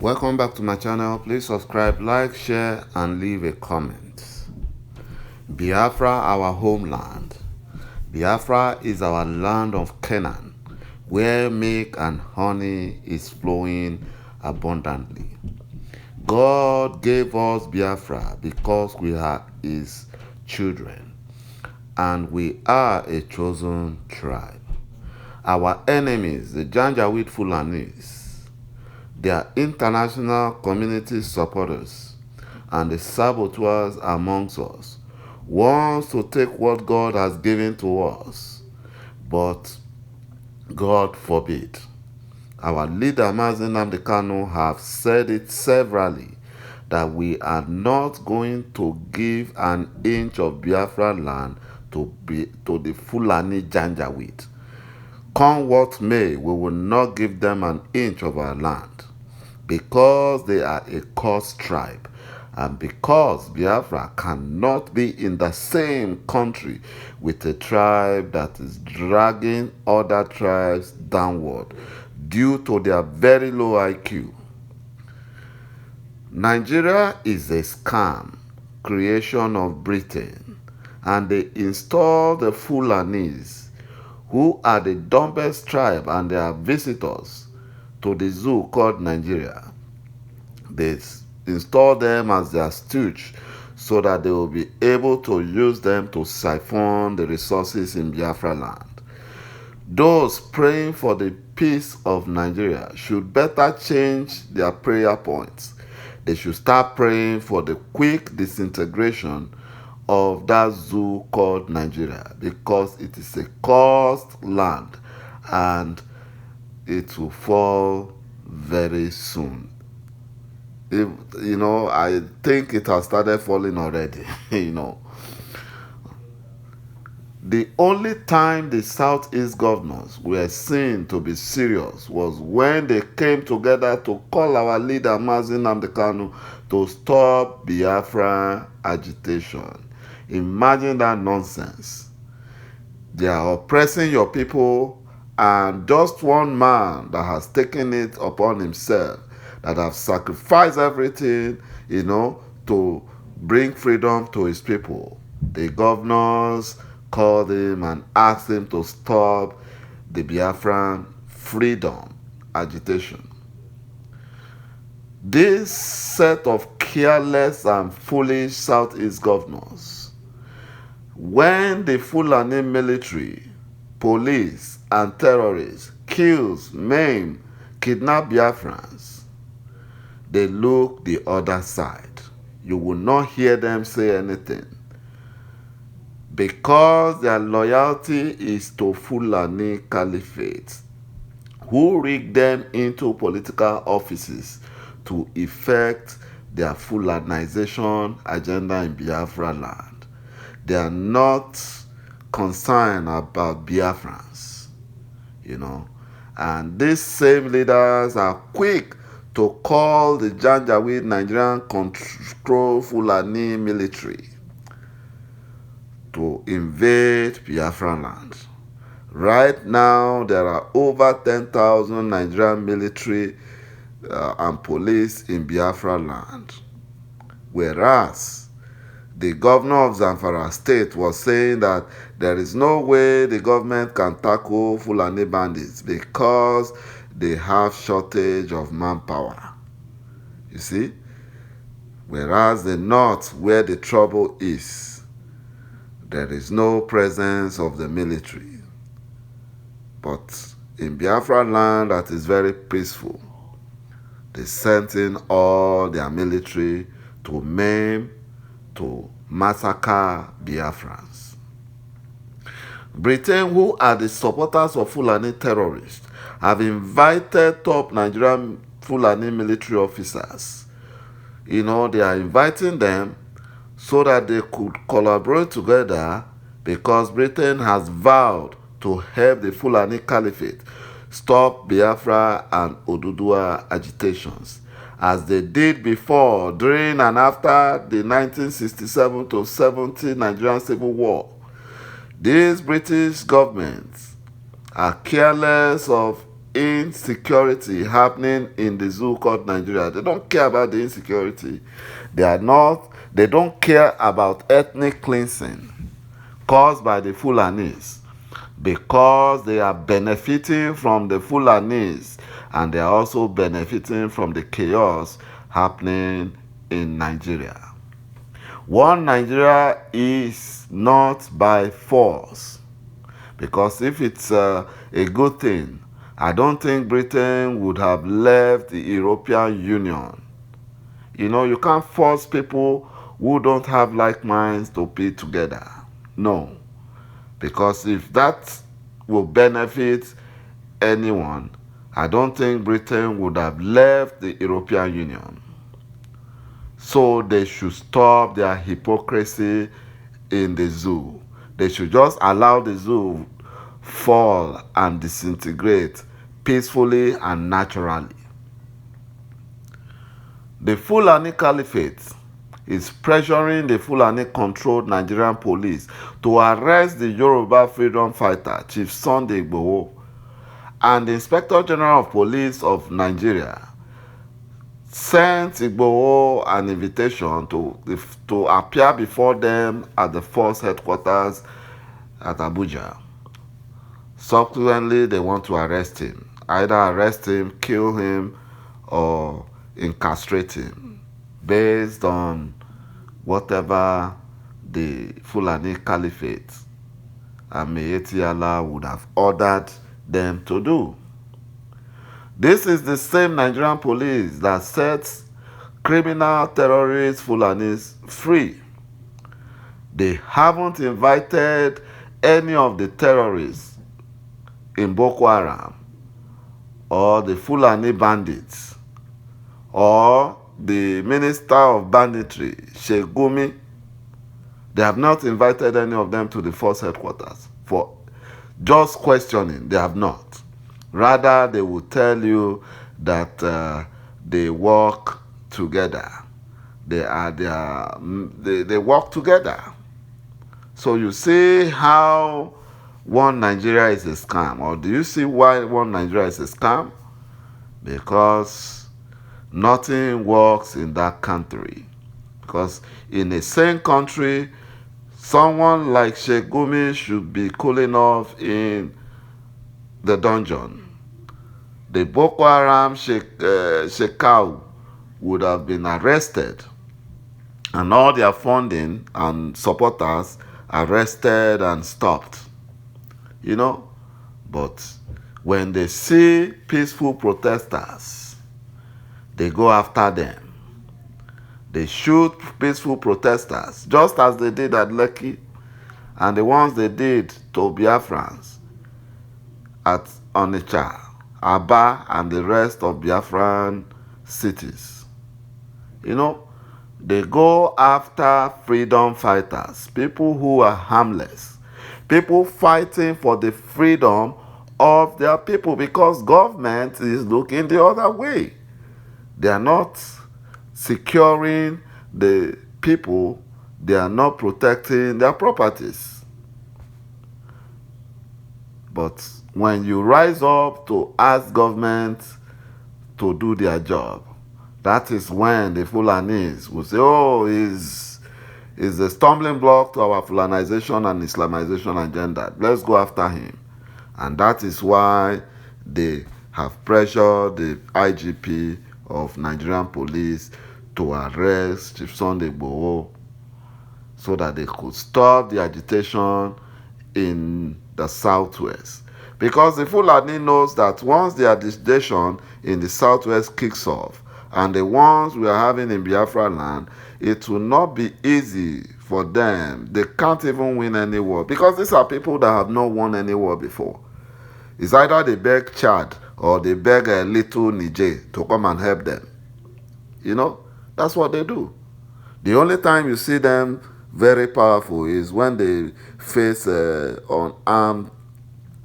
Welcome back to my channel. Please subscribe, like, share, and leave a comment. Biafra, our homeland. Biafra is our land of Canaan, where milk and honey is flowing abundantly. God gave us Biafra because we are His children, and we are a chosen tribe. Our enemies, the janjaweed fulanis, their international community supporters, and the saboteurs amongst us wants to take what God has given to us, but God forbid. Our leader Mazi Nnamdi Kanu have said it severally that we are not going to give an inch of Biafra land to the fulani janjaweed. Come what may, we will not give them an inch of our land, because they are a cursed tribe, and because Biafra cannot be in the same country with a tribe that is dragging other tribes downward due to their very low IQ. Nigeria is a scam creation of Britain, and they install the Fulanis, who are the dumbest tribe, and they are visitors to the zoo called Nigeria. They install them as their stooge so that they will be able to use them to siphon the resources in Biafra land. Those praying for the peace of Nigeria should better change their prayer points. They should start praying for the quick disintegration of that zoo called Nigeria, because it is a cursed land and it will fall very soon. I think it has started falling already. The only time the Southeast governors were seen to be serious was when they came together to call our leader Mazi Nnamdi Kanu to stop Biafra agitation. Imagine that nonsense. They are oppressing your people, and just one man that has taken it upon himself, that have sacrificed everything, to bring freedom to his people. The governors called him and asked him to stop the Biafran freedom agitation. This set of careless and foolish Southeast governors, when the Fulani military, police, and terrorists kills, maim, kidnap Biafrans, they look the other side. You will not hear them say anything, because their loyalty is to Fulani Caliphate, who rigged them into political offices to effect their Fulanization agenda in Biafra land. They are not concerned about Biafrans, and these same leaders are quick to call the janjaweed Nigerian control Fulani military to invade Biafra land. Right now, there are over 10,000 Nigerian military and police in Biafra land, whereas the governor of Zamfara state was saying that there is no way the government can tackle Fulani bandits because they have shortage of manpower. You see? Whereas the north, where the trouble is, there is no presence of the military. But in Biafra land that is very peaceful, they sent in all their military to maim, to massacre Biafrans. Britain, who are the supporters of Fulani terrorists, have invited top Nigerian Fulani military officers. They are inviting them so that they could collaborate together, because Britain has vowed to help the Fulani Caliphate stop Biafra and Oduduwa agitations, as they did before, during and after the 1967 to 70 Nigerian Civil War. These British governments are careless of insecurity happening in the zoo called Nigeria. They don't care about the insecurity. They don't care about ethnic cleansing caused by the Fulanis, because they are benefiting from the Fulanis and they are also benefiting from the chaos happening in Nigeria. One Nigeria is not by force, because if it's a good thing, I don't think Britain would have left the European Union. You know, you can't force people who don't have like minds to be together. No. Because if that will benefit anyone, I don't think Britain would have left the European Union. So they should stop their hypocrisy in the zoo. They should just allow the zoo fall and disintegrate peacefully and naturally. The Fulani Caliphate is pressuring the Fulani-controlled Nigerian police to arrest the Yoruba freedom fighter, Chief Sunday Igboho, and the Inspector General of Police of Nigeria sent Igboho an invitation to appear before them at the force headquarters at Abuja. Subsequently, they want to arrest him. Either arrest him, kill him, or incarcerate him, based on whatever the Fulani Caliphate and Mayeti Allah would have ordered them to do. This is the same Nigerian police that sets criminal terrorist Fulanis free. They haven't invited any of the terrorists in Boko Haram or the Fulani bandits or the Minister of Banditry, Sheikh Gumi. They have not invited any of them to the force headquarters for just questioning. They have not. Rather, they will tell you that they work together. They work together. So you see how one Nigeria is a scam, or do you see why one Nigeria is a scam? Because nothing works in that country. Because in a sane country, someone like Sheikh Gumi should be cooling off in the dungeon. The Boko Haram Shekau would have been arrested and all their funding and supporters arrested and stopped. You know, but when they see peaceful protesters, they go after them. They shoot peaceful protesters, just as they did at Lekki, and the ones they did to Biafrans at Onitsha, Aba, and the rest of Biafran cities. You know, they go after freedom fighters, people who are harmless, people fighting for the freedom of their people, because government is looking the other way. They are not securing the people, they are not protecting their properties. But when you rise up to ask government to do their job, that is when the Fulanis will say, oh, is a stumbling block to our Fulanization and Islamization agenda. Let's go after him. And that is why they have pressured the IGP of Nigerian police to arrest Chief Sunday Igboho so that they could stop the agitation in the southwest. Because the Fulani knows that once the agitation in the southwest kicks off, and the ones we are having in Biafra land, it will not be easy for them. They can't even win any war, because these are people that have not won any war before. It's either they beg Chad or they beg a little Niger to come and help them. You know, that's what they do. The only time you see them very powerful is when they face unarmed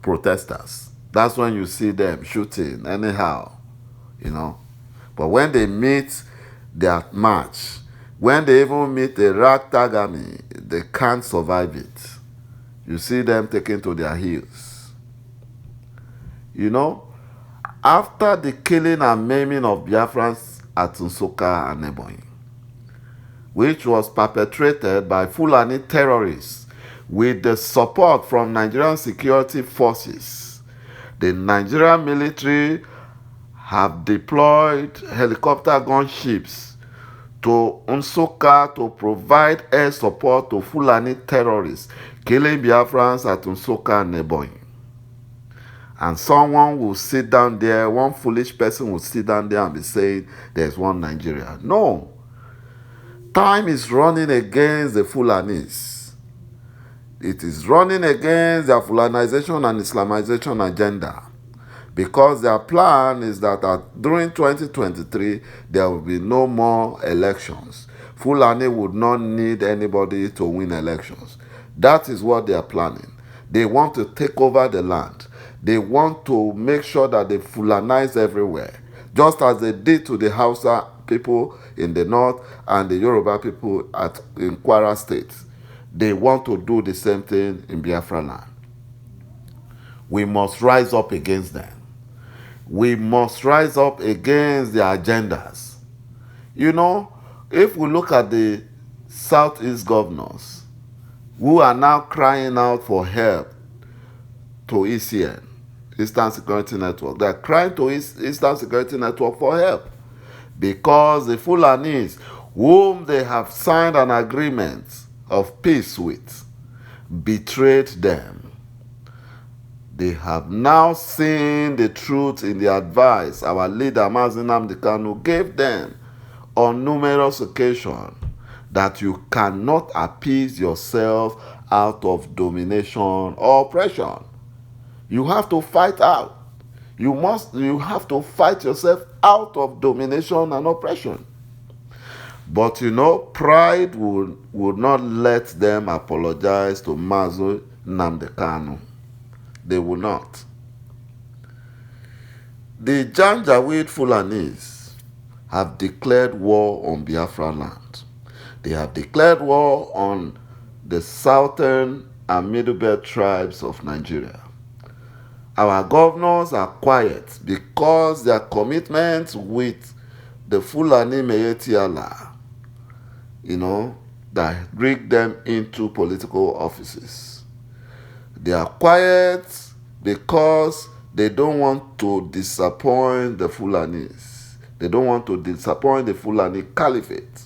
protesters. That's when you see them shooting anyhow, you know. But when they meet their match, when they even meet a ragtag army, they can't survive it. You see them taken to their heels. You know, after the killing and maiming of Biafrans at Nsukka and Ebonyi, which was perpetrated by Fulani terrorists with the support from Nigerian security forces. The Nigerian military have deployed helicopter gunships to Nsukka to provide air support to Fulani terrorists killing Biafrans at Nsukka and Ebonyi. And someone will sit down there, one foolish person will sit down there and be saying there's one Nigeria. No. Time is running against the Fulanis. It is running against their Fulanization and Islamization agenda. Because their plan is that during 2023, there will be no more elections. Fulani would not need anybody to win elections. That is what they are planning. They want to take over the land. They want to make sure that they Fulanize everywhere, just as they did to the Hausa people in the north and the Yoruba people in Kwara State. They want to do the same thing in Biafra land. We must rise up against them. We must rise up against their agendas. You know, if we look at the Southeast governors who are now crying out for help to ECN, Eastern Security Network, they are crying to Eastern Security Network for help because the Fulanis, whom they have signed an agreement of peace with, betrayed them. They have now seen the truth in the advice our leader Mazi Nnamdi Kanu gave them on numerous occasions, that you cannot appease yourself out of domination or oppression. You have to fight out. You have to fight yourself out of domination and oppression. But you know, pride would not let them apologize to Mazi Nnamdi Kanu. They will not. The janjaweed Fulanis have declared war on Biafra land. They have declared war on the southern and middle belt tribes of Nigeria. Our governors are quiet because their commitment with the Fulani Meyeti Allah, that rigged them into political offices. They are quiet because they don't want to disappoint the Fulanis. They don't want to disappoint the Fulani Caliphate.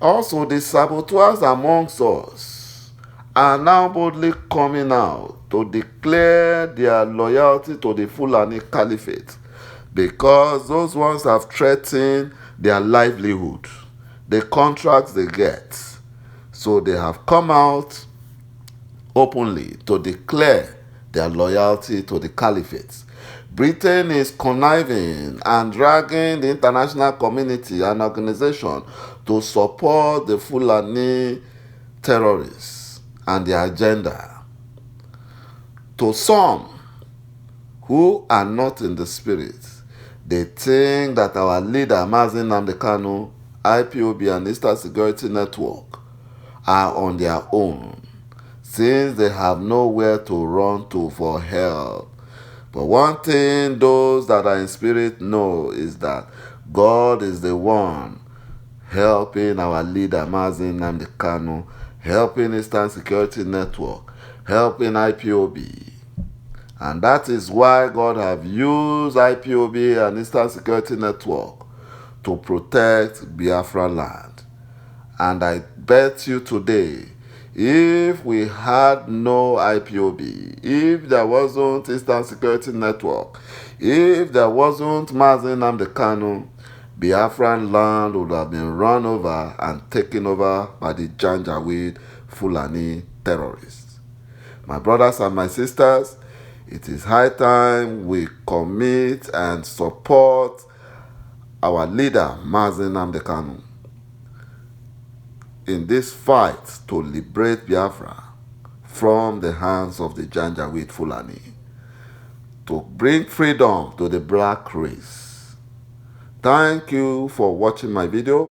Also, the saboteurs amongst us are now boldly coming out to declare their loyalty to the Fulani Caliphate because those ones have threatened their livelihood, the contracts they get. So they have come out openly to declare their loyalty to the Caliphate. Britain is conniving and dragging the international community and organization to support the Fulani terrorists and their agenda. To some who are not in the spirit, they think that our leader Mazi Nnamdi Kanu, IPOB and Eastern Security Network are on their own, since they have nowhere to run to for help. But one thing those that are in spirit know is that God is the one helping our leader Mazi Nnamdi Kanu, helping Eastern Security Network, helping IPOB. And that is why God have used IPOB and Eastern Security Network to protect Biafra land. And I bet you today, if we had no IPOB, if there wasn't Eastern Security Network, if there wasn't Mazi Nnamdi Kanu, Biafran land would have been run over and taken over by the janjaweed Fulani terrorists. My brothers and my sisters, it is high time we commit and support our leader Mazi Nnamdi Kanu in this fight to liberate Biafra from the hands of the janjaweed Fulani, to bring freedom to the black race. Thank you for watching my video.